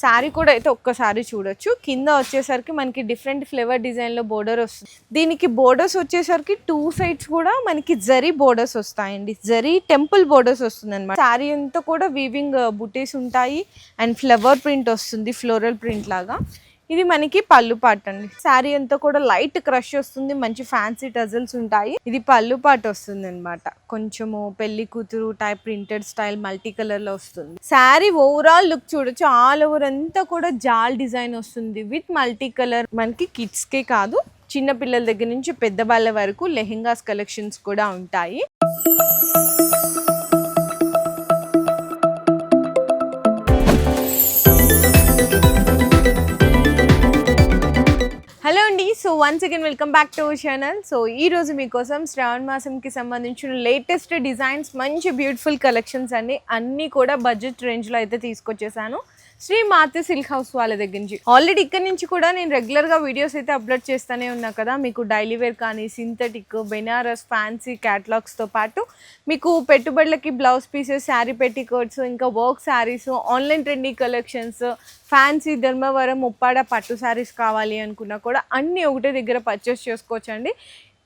శారీ కూడా అయితే ఒక్కసారి చూడొచ్చు. కింద వచ్చేసరికి మనకి డిఫరెంట్ ఫ్లేవర్ డిజైన్లో బోర్డర్ వస్తుంది. దీనికి బోర్డర్స్ వచ్చేసరికి 2 సైడ్స్ కూడా మనకి జరీ బోర్డర్స్ వస్తాయండి. జరీ టెంపుల్ బోర్డర్స్ వస్తుంది అనమాట. శారీ అంతా కూడా వీవింగ్ బుటీస్ ఉంటాయి అండ్ ఫ్లవర్ ప్రింట్ వస్తుంది, ఫ్లోరల్ ప్రింట్ లాగా. ఇది మనకి పళ్ళు పాట అండి. శారీ అంతా కూడా లైట్ క్రష్ వస్తుంది, మంచి ఫ్యాన్సీ టజల్స్ ఉంటాయి. ఇది పళ్ళు పాట వస్తుంది అనమాట. కొంచెము పెళ్లి కూతురు type printed style multi colour లో వస్తుంది. శారీ ఓవరాల్ లుక్ చూడొచ్చు. ఆల్ ఓవర్ అంతా కూడా జాల్ డిజైన్ వస్తుంది విత్ మల్టీ కలర్. మనకి కిడ్స్ కే కాదు, చిన్న పిల్లల దగ్గర నుంచి పెద్దవాళ్ళ వరకు లెహెంగాస్ కలెక్షన్స్ కూడా ఉంటాయి. హలో అండి. So once again welcome back to our channel. So ఈ రోజు మీకోసం శ్రావణ మాసంకి సంబంధించిన లేటెస్ట్ డిజైన్స్, మంచి బ్యూటిఫుల్ కలెక్షన్స్ అండి. అన్నీ కూడా బడ్జెట్ రేంజ్లో అయితే తీసుకొచ్చేసాను శ్రీ మాతి సిల్క్ హౌస్ వాళ్ళ దగ్గర నుంచి. ఆల్రెడీ ఇక్కడ నుంచి కూడా నేను రెగ్యులర్గా వీడియోస్ అయితే అప్లోడ్ చేస్తూనే ఉన్నా కదా. మీకు డైలీ వేర్ కానీ, సింథటిక్, బెనారస్, ఫ్యాన్సీ క్యాటలాగ్స్తో పాటు మీకు పెట్టుబడులకి బ్లౌజ్ పీసెస్, శారీ పెట్టికోట్స్, ఇంకా work saris, online trendy collections, fancy Dharmavaram Uppada పట్టు శారీస్ కావాలి అనుకున్నా కూడా అన్నీ ఒకటే దగ్గర పర్చేస్ చేసుకోవచ్చండి.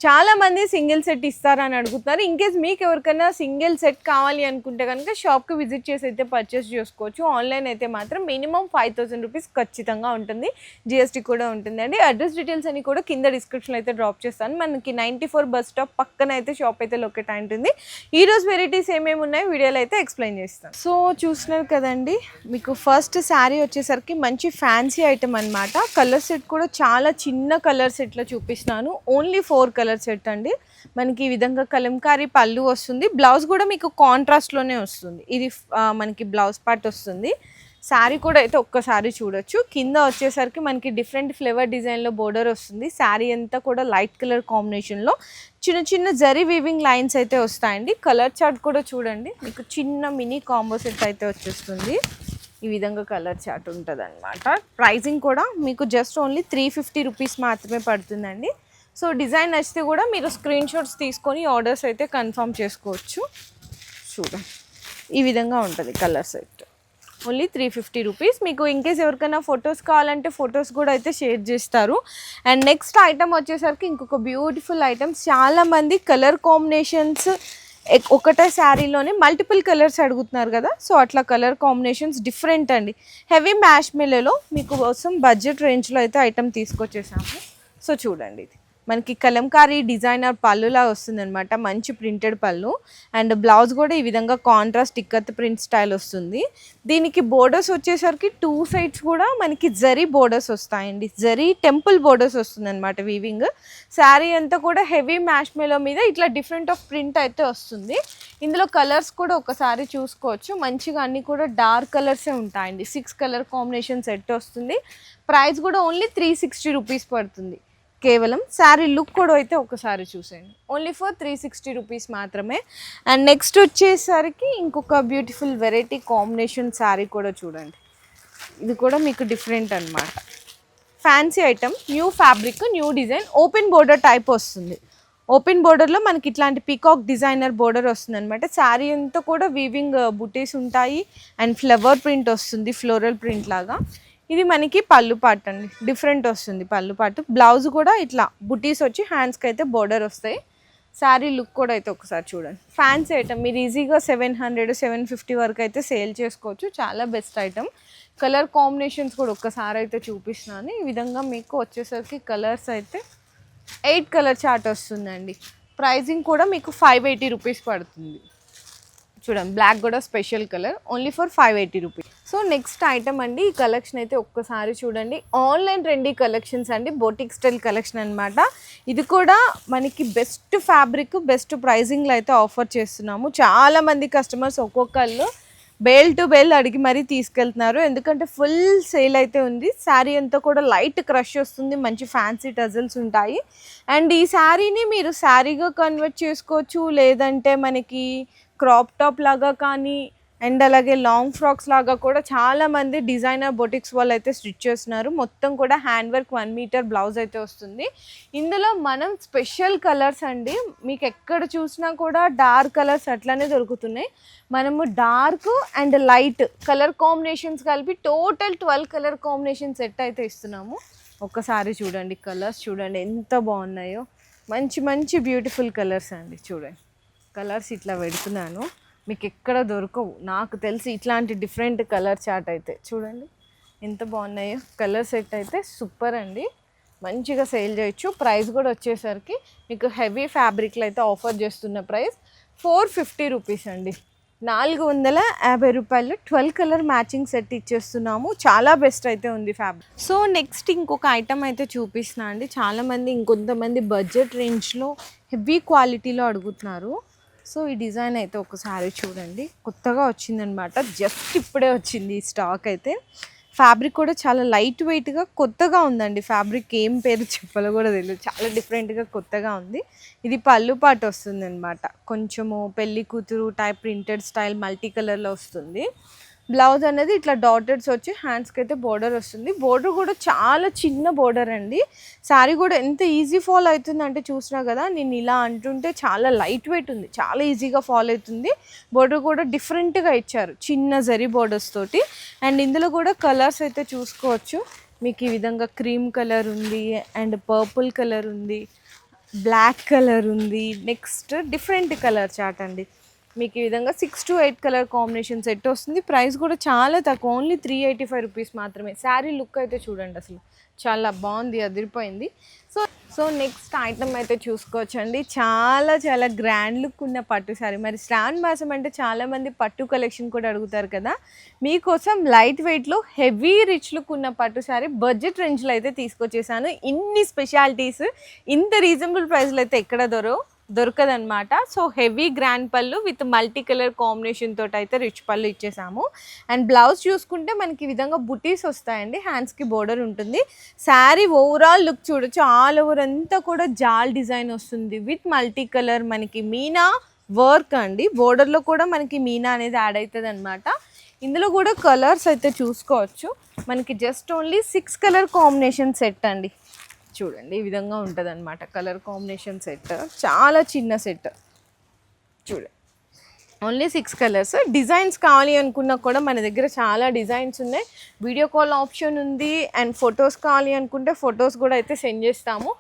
చాలామంది సింగిల్ సెట్ ఇస్తారని అడుగుతున్నారు. ఇన్కేస్ మీకు ఎవరికైనా సింగిల్ సెట్ కావాలి అనుకుంటే కనుక షాప్కి విజిట్ చేసి అయితే పర్చేస్ చేసుకోవచ్చు. ఆన్లైన్ అయితే మాత్రం మినిమం 5000 రూపీస్ ఖచ్చితంగా ఉంటుంది. జిఎస్టీ కూడా ఉంటుందండి. అడ్రస్ డీటెయిల్స్ అని కూడా కింద డిస్క్రిప్షన్లో అయితే డ్రాప్ చేస్తాను. మనకి 94 బస్ స్టాప్ పక్కన అయితే షాప్ అయితే లొకేట్ అయి ఉంటుంది. ఈరోజు వెరైటీస్ ఏమేమి ఉన్నాయో వీడియోలో అయితే ఎక్స్ప్లెయిన్ చేస్తాను. సో చూస్తున్నారు కదండి, మీకు ఫస్ట్ శారీ వచ్చేసరికి మంచి ఫ్యాన్సీ ఐటమ్ అనమాట. కలర్ సెట్ కూడా చాలా చిన్న కలర్ సెట్లో చూపిస్తున్నాను. ఓన్లీ 4 కలర్ సెట్ అండి. మనకి ఈ విధంగా కలంకారీ పళ్ళు వస్తుంది. బ్లౌజ్ కూడా మీకు కాంట్రాస్ట్లోనే వస్తుంది. ఇది మనకి బ్లౌజ్ పార్ట్ వస్తుంది. శారీ కూడా అయితే ఒక్కసారి చూడొచ్చు. కింద వచ్చేసరికి మనకి డిఫరెంట్ ఫ్లేవర్ డిజైన్లో బోర్డర్ వస్తుంది. శారీ అంతా కూడా లైట్ కలర్ కాంబినేషన్లో చిన్న చిన్న జరీ వీవింగ్ లైన్స్ అయితే వస్తాయండి. కలర్ చార్ట్ కూడా చూడండి, మీకు చిన్న మినీ కాంబో సెట్ అయితే వచ్చేస్తుంది. ఈ విధంగా కలర్ చార్ట్ ఉంటుంది అనమాట. ప్రైజింగ్ కూడా మీకు జస్ట్ ఓన్లీ 350 రూపీస్ మాత్రమే పడుతుందండి. సో డిజైన్ నచ్చితే కూడా మీరు స్క్రీన్ షాట్స్ తీసుకొని ఆర్డర్స్ అయితే కన్ఫర్మ్ చేసుకోవచ్చు. చూడండి, ఈ విధంగా ఉంటుంది కలర్ సెట్. Only 350 rupees. మీకు ఇన్కేస్ ఎవరికైనా ఫొటోస్ కావాలంటే ఫొటోస్ కూడా అయితే షేర్ చేస్తారు. అండ్ నెక్స్ట్ ఐటమ్ వచ్చేసరికి ఇంకొక బ్యూటిఫుల్ ఐటమ్స్. చాలామంది కలర్ కాంబినేషన్స్ ఒకటే శారీలోనే మల్టిపుల్ కలర్స్ అడుగుతున్నారు కదా. సో అట్లా కలర్ కాంబినేషన్స్ డిఫరెంట్ అండి. హెవీ మ్యాష్ మెల్లో మీకు కోసం బడ్జెట్ రేంజ్లో అయితే ఐటమ్ తీసుకొచ్చేసాము. సో చూడండి, ఇది మనకి కలంకారీ డిజైనర్ పళ్ళులా వస్తుంది అనమాట. మంచి ప్రింటెడ్ పళ్ళు అండ్ బ్లౌజ్ కూడా ఈ విధంగా కాంట్రాస్ట్ ఇక్కత్ ప్రింట్ స్టైల్ వస్తుంది. దీనికి బోర్డర్స్ వచ్చేసరికి 2 సైడ్స్ కూడా మనకి జరీ బోర్డర్స్ వస్తాయండి. జరీ టెంపుల్ బోర్డర్స్ వస్తుంది అనమాట వీవింగ్. శారీ అంతా కూడా హెవీ మ్యాష్ మెలో మీద ఇట్లా డిఫరెంట్ ఆఫ్ ప్రింట్ అయితే వస్తుంది. ఇందులో కలర్స్ కూడా ఒకసారి చూసుకోవచ్చు. మంచిగా అన్నీ కూడా డార్క్ కలర్సే ఉంటాయండి. 6 కలర్ కాంబినేషన్ సెట్ వస్తుంది. ప్రైస్ కూడా ఓన్లీ 360 రూపీస్ పడుతుంది కేవలం. శారీ లుక్ కూడా అయితే ఒకసారి చూసేయండి. ఓన్లీ ఫర్ 360 రూపీస్ మాత్రమే. అండ్ నెక్స్ట్ వచ్చేసరికి ఇంకొక బ్యూటిఫుల్ వెరైటీ కాంబినేషన్ శారీ కూడా చూడండి. ఇది కూడా మీకు డిఫరెంట్ అనమాట. Fancy item, new fabric, new design, open border type వస్తుంది. ఓపెన్ బోర్డర్లో మనకి ఇట్లాంటి పీకాక్ డిజైనర్ బోర్డర్ వస్తుంది అనమాట. శారీ అంతా కూడా వీవింగ్ బుటీస్ ఉంటాయి అండ్ ఫ్లవర్ ప్రింట్ వస్తుంది, ఫ్లోరల్ ప్రింట్ లాగా. ఇది మనకి పళ్ళు పాట అండి. డిఫరెంట్ వస్తుంది పళ్ళు పాటు. బ్లౌజ్ కూడా ఇట్లా బుటీస్ వచ్చి హ్యాండ్స్కి అయితే బోర్డర్ వస్తాయి. శారీ లుక్ కూడా అయితే ఒకసారి చూడండి. ఫ్యాన్సీ ఐటమ్, మీరు ఈజీగా 700, 750 వరకు అయితే సేల్ చేసుకోవచ్చు. చాలా బెస్ట్ ఐటమ్. కలర్ కాంబినేషన్స్ కూడా ఒక్కసారి అయితే చూపిస్తున్నాను. ఈ విధంగా మీకు వచ్చేసరికి కలర్స్ అయితే 8 కలర్ చార్ట్ వస్తుందండి. ప్రైజింగ్ కూడా మీకు 580 రూపీస్ పడుతుంది. చూడండి, బ్లాక్ కూడా special colour, only for 580 rupees. So next item అండి. ఈ కలెక్షన్ అయితే ఒక్కసారి చూడండి. ఆన్లైన్ ట్రెండీ కలెక్షన్స్ అండి. బోటిక్ స్టైల్ కలెక్షన్ అనమాట. ఇది కూడా మనకి బెస్ట్ ఫ్యాబ్రిక్, బెస్ట్ ప్రైజింగ్లో అయితే ఆఫర్ చేస్తున్నాము. చాలామంది కస్టమర్స్ ఒక్కొక్కళ్ళు బేల్ టు బేల్ అడిగి మరీ తీసుకెళ్తున్నారు. ఎందుకంటే ఫుల్ సేల్ అయితే ఉంది. శారీ అంతా కూడా లైట్ క్రష్ వస్తుంది, మంచి ఫ్యాన్సీ టజల్స్ ఉంటాయి. అండ్ ఈ శారీని మీరు శారీగా కన్వర్ట్ చేసుకోవచ్చు, లేదంటే మనకి క్రాప్ టాప్ లాగా కానీ, అండ్ అలాగే లాంగ్ ఫ్రాక్స్ లాగా కూడా చాలామంది డిజైనర్ బొటిక్స్ వాళ్ళు అయితే స్టిచ్ చేస్తున్నారు. మొత్తం కూడా హ్యాండ్ వర్క్ 1 మీటర్ బ్లౌజ్ అయితే వస్తుంది. ఇందులో మనం స్పెషల్ కలర్స్ అండి, మీకు ఎక్కడ చూసినా కూడా డార్క్ కలర్స్ అట్లానే దొరుకుతున్నాయి. మనము dark and light colour combinations కలిపి టోటల్ 12 కలర్ కాంబినేషన్ సెట్ అయితే ఇస్తున్నాము. ఒక్కసారి చూడండి, కలర్స్ చూడండి ఎంత బాగున్నాయో. మంచి మంచి బ్యూటిఫుల్ కలర్స్ అండి. చూడండి కలర్స్ ఇట్లా పెడుతున్నాను, మీకు ఎక్కడ దొరకవు నాకు తెలిసి ఇట్లాంటి డిఫరెంట్ కలర్ చార్ట్ అయితే. చూడండి ఎంత బాగున్నాయో. కలర్ సెట్ అయితే సూపర్ అండి, మంచిగా సేల్ చేయొచ్చు. ప్రైస్ కూడా వచ్చేసరికి మీకు హెవీ ఫ్యాబ్రిక్లో అయితే ఆఫర్ చేస్తున్న ప్రైస్ 450 రూపీస్ అండి. 450 రూపాయలు 12 కలర్ మ్యాచింగ్ సెట్ ఇచ్చేస్తున్నాము. చాలా బెస్ట్ అయితే ఉంది ఫ్యాబ్రిక్. సో నెక్స్ట్ ఇంకొక ఐటమ్ అయితే చూపిస్తున్నా అండి. చాలామంది ఇంకొంతమంది బడ్జెట్ రేంజ్లో హెవీ క్వాలిటీలో అడుగుతున్నారు. సో ఈ డిజైన్ అయితే ఒకసారి చూడండి, కొత్తగా వచ్చిందనమాట, జస్ట్ ఇప్పుడే వచ్చింది ఈ స్టాక్ అయితే. ఫ్యాబ్రిక్ కూడా చాలా లైట్ వెయిట్గా కొత్తగా ఉందండి. ఫ్యాబ్రిక్ ఏం పేరు చెప్పాలో కూడా తెలియదు, చాలా డిఫరెంట్గా కొత్తగా ఉంది. ఇది పళ్ళు పాటు వస్తుంది అనమాట, కొంచెము పెళ్లి కూతురు టైప్ ప్రింటెడ్ స్టైల్ మల్టీ కలర్లో వస్తుంది. బ్లౌజ్ అనేది ఇట్లా డాటెడ్స్ వచ్చి హ్యాండ్స్కి అయితే బోర్డర్ వస్తుంది. బోర్డర్ కూడా చాలా చిన్న బోర్డర్ అండి. శారీ కూడా ఎంత ఈజీ ఫాల్ అవుతుంది అంటే చూసినా కదా, నేను ఇలా అంటుంటే చాలా లైట్ వెయిట్ ఉంది, చాలా ఈజీగా ఫాల్ అవుతుంది. బోర్డర్ కూడా డిఫరెంట్గా ఇచ్చారు, చిన్న జరీ బోర్డర్స్ తోటి. అండ్ ఇందులో కూడా కలర్స్ అయితే చూసుకోవచ్చు. మీకు ఈ విధంగా క్రీమ్ కలర్ ఉంది, అండ్ పర్పుల్ కలర్ ఉంది, బ్లాక్ కలర్ ఉంది. నెక్స్ట్ డిఫరెంట్ కలర్ చార్ట్ అండి. మీకు ఈ విధంగా 6 to 8 కలర్ కాంబినేషన్ సెట్ వస్తుంది. ప్రైస్ కూడా చాలా తక్కువ, ఓన్లీ 385 రూపీస్ మాత్రమే. శారీ లుక్ అయితే చూడండి, అసలు చాలా బాగుంది, అదిరిపోయింది. సో నెక్స్ట్ ఐటమ్ అయితే చూసుకోవచ్చండి. చాలా చాలా గ్రాండ్ లుక్ ఉన్న పట్టు శారీ. మరి శ్రావణ మాసం అంటే చాలామంది పట్టు కలెక్షన్ కూడా అడుగుతారు కదా, మీకోసం లైట్ వెయిట్లో హెవీ రిచ్ లుక్ ఉన్న పట్టు శారీ బడ్జెట్ రేంజ్లో అయితే తీసుకొచ్చేసాను. ఇన్ని స్పెషాలిటీస్ ఇంత రీజనబుల్ ప్రైస్లో అయితే ఎక్కడ దొరకదనమాట. సో హెవీ గ్రాండ్ పళ్ళు విత్ మల్టీ కలర్ కాంబినేషన్ తోటి అయితే రిచ్ పళ్ళు ఇచ్చేసాము. అండ్ బ్లౌజ్ చూసుకుంటే మనకి ఈ విధంగా బుటీస్ వస్తాయండి, హ్యాండ్స్కి బోర్డర్ ఉంటుంది. శారీ ఓవరాల్ లుక్ చూడొచ్చు, ఆల్ ఓవర్ అంతా కూడా జాల్ డిజైన్ వస్తుంది విత్ మల్టీ కలర్. మనకి మీనా వర్క్ అండి, బోర్డర్లో కూడా మనకి మీనా అనేది యాడ్ అవుతుంది అనమాట. ఇందులో కూడా కలర్స్ అయితే చూసుకోవచ్చు. మనకి just only 6 colour combination set అండి. చూడండి ఈ విధంగా ఉంటుంది అనమాట కలర్ కాంబినేషన్ సెట్, చాలా చిన్న సెట్. చూడండి ఓన్లీ 6 కలర్స్. డిజైన్స్ కావాలి అనుకున్నా కూడా మన దగ్గర చాలా డిజైన్స్ ఉన్నాయి. వీడియో కాల్ ఆప్షన్ ఉంది. అండ్ ఫొటోస్ కావాలి అనుకుంటే ఫొటోస్ కూడా అయితే సెండ్ చేస్తాము.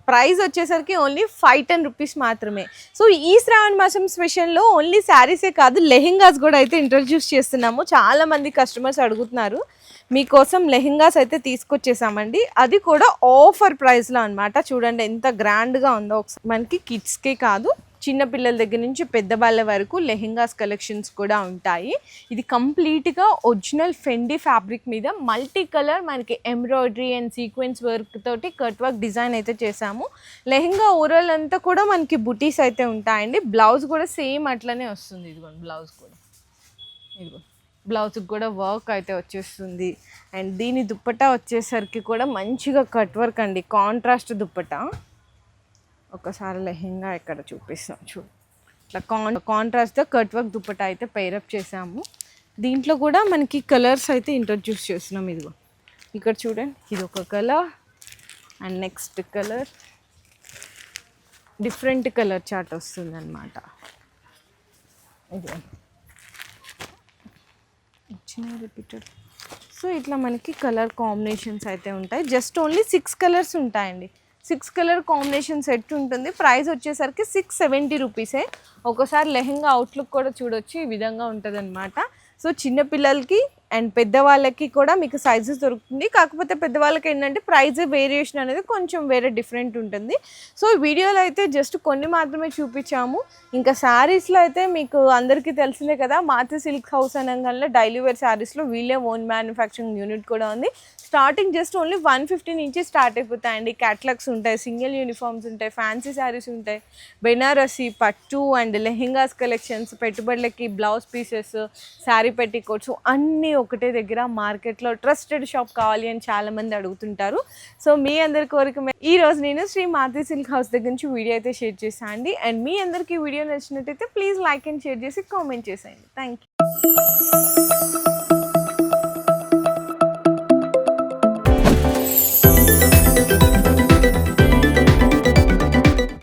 ప్రైస్ వచ్చేసరికి ఓన్లీ 510 రూపీస్ మాత్రమే. సో ఈ శ్రావణ మాసం స్పెషల్లో ఓన్లీ శారీసే కాదు, లెహెంగాస్ కూడా అయితే ఇంట్రడ్యూస్ చేస్తున్నాము. చాలామంది కస్టమర్స్ అడుగుతున్నారు, మీకోసం లెహెంగాస్ అయితే తీసుకొచ్చేసామండి. అది కూడా ఆఫర్ ప్రైస్లో అనమాట. చూడండి ఎంత గ్రాండ్గా ఉందో. మనకి కిడ్స్కే కాదు, చిన్నపిల్లల దగ్గర నుంచి పెద్దవాళ్ళ వరకు లెహెంగాస్ కలెక్షన్స్ కూడా ఉంటాయి. ఇది కంప్లీట్గా ఒరిజినల్ ఫెండీ ఫ్యాబ్రిక్ మీద మల్టీ కలర్ మనకి ఎంబ్రాయిడరీ అండ్ సీక్వెన్స్ వర్క్ తోటి కట్ వర్క్ డిజైన్ అయితే చేసాము. లెహెంగా ఓవరాల్ అంతా కూడా మనకి బుటీస్ అయితే ఉంటాయండి. బ్లౌజ్ కూడా సేమ్ అట్లనే వస్తుంది. ఇదిగోండి బ్లౌజ్ కూడా, ఇదిగో బ్లౌజ్కి కూడా వర్క్ అయితే వచ్చేస్తుంది. అండ్ దీని దుప్పటా వచ్చేసరికి కూడా మంచిగా కట్ వర్క్ అండి, కాంట్రాస్ట్ దుప్పటా. ఒకసారి లెహెంగా ఇక్కడ చూపిస్తాం చూడు, ఇట్లా కాంట్రాస్ట్తో కట్ వర్క్ దుప్పటా అయితే పైరప్ చేసాము. దీంట్లో కూడా మనకి కలర్స్ అయితే ఇంట్రడ్యూస్ చేస్తున్నాం. ఇదిగో ఇక్కడ చూడండి, ఇది ఒక colour and next colour different colour chart వస్తుంది అనమాట. ఇది రిపీటెడ్. సో ఇట్లా మనకి కలర్ కాంబినేషన్స్ అయితే ఉంటాయి. జస్ట్ ఓన్లీ 6 కలర్స్ ఉంటాయండి. 6 కలర్ కాంబినేషన్ సెట్ ఉంటుంది. ప్రైస్ వచ్చేసరికి 670 రూపీసే. ఒకసారి లెహెంగా అవుట్లుక్ కూడా చూడొచ్చు, ఈ విధంగా ఉంటుంది అనమాట. సో చిన్నపిల్లలకి అండ్ పెద్దవాళ్ళకి కూడా మీకు సైజెస్ దొరుకుతుంది. కాకపోతే పెద్దవాళ్ళకి ఏంటంటే ప్రైస్ వేరియేషన్ అనేది కొంచెం వేరే డిఫరెంట్ ఉంటుంది. సో వీడియోలో అయితే జస్ట్ కొన్ని మాత్రమే చూపించాము. ఇంకా శారీస్లో అయితే మీకు అందరికీ తెలిసిందే కదా, మాతృ సిల్క్ హౌస్ అనగానే డైలీ వేర్ శారీస్లో వీళ్ళే ఓన్ మ్యానుఫ్యాక్చరింగ్ యూనిట్ కూడా ఉంది. స్టార్టింగ్ జస్ట్ ఓన్లీ 150 నుంచి స్టార్ట్ అయిపోతాయండి. క్యాటలాగ్స్ ఉంటాయి, సింగిల్ యూనిఫామ్స్ ఉంటాయి, ఫ్యాన్సీ శారీస్ ఉంటాయి, బెనారసి పట్టు అండ్ లెహెంగాస్ కలెక్షన్స్, పెట్టుబడులకి బ్లౌజ్ పీసెస్, శారీ పెట్టికోట్స్ అన్నీ ఒకటే దగ్గర. మార్కెట్లో ట్రస్టెడ్ షాప్ కావాలి అని చాలామంది అడుగుతుంటారు. సో మీ అందరి కోరిక ఈరోజు నేను శ్రీ మాతృ సిల్క్ హౌస్ దగ్గర నుంచి వీడియో అయితే షేర్ చేశాను అండి. అండ్ మీ అందరికీ వీడియో నచ్చినట్టయితే ప్లీజ్ లైక్ అండ్ షేర్ చేసి కామెంట్ చేసేయండి. Thank you.